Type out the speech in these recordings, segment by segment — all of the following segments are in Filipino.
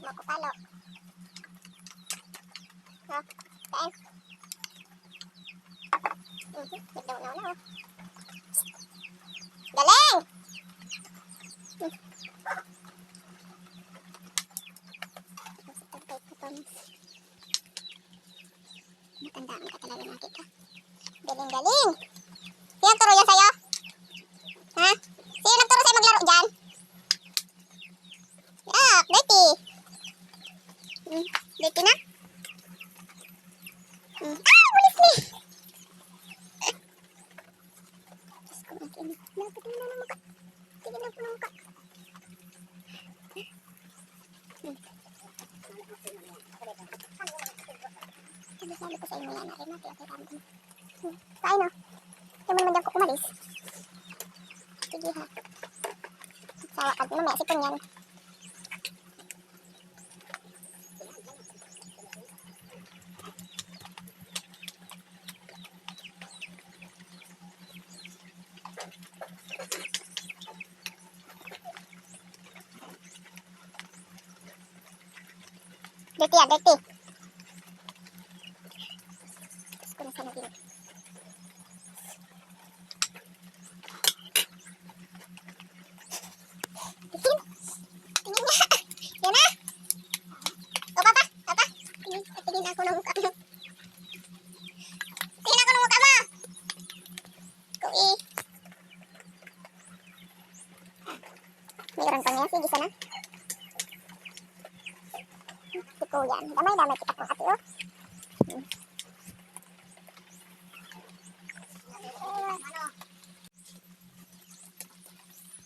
Nakapalo. Ha? Kain. Nagdaw na wala. Galing! Matandaan ka talaga ng kita. Galing, galing! Sino turo yan sa'yo? Ha? Sino nagturo sa'yo maglaro dyan? Yak, dirty! Dirty na? Bulis ni! Diyos ko, natin. Napatingin na ng muka. Tingin na po ng muka. Sabi ko sa inyo yan, ay mati, okay, tama. Kain o. Ito mo naman dyan ko kumalis. Sige ha. Sawa ka, mamaya sipon yan. Dirty ya, dirty. Terus ko na sana dito. Tingin. Tingin nga. Yan na. O papa, papa. Tingin ako ng mukha mo. Tingin ako ng mukha mo. Ikaw eh. Mayroon pa niya. Sige sana. Ikaw yan. Damay-damay kita kong ate, oh.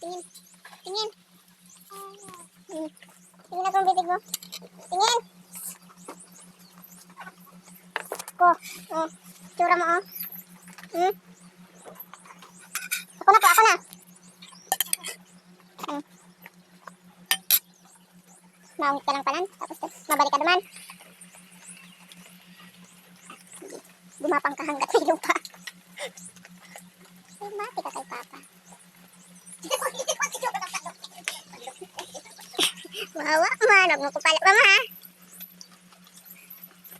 Tingin. Tingin. Tingin ako ang bibig mo. Tingin. Ko. Oh. Tsura mo, oh. Ako na po, ako na. Maungit ka lang palan, tapos mabalik ka naman. Bumapang ka hanggat may lupa. Mati ka kay papa. Wawa man, huwag mo ko pala, mama ha.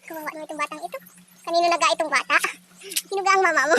Kawawa naman itong batang ito. Kanino naga itong bata? Sino ga ang mama mo?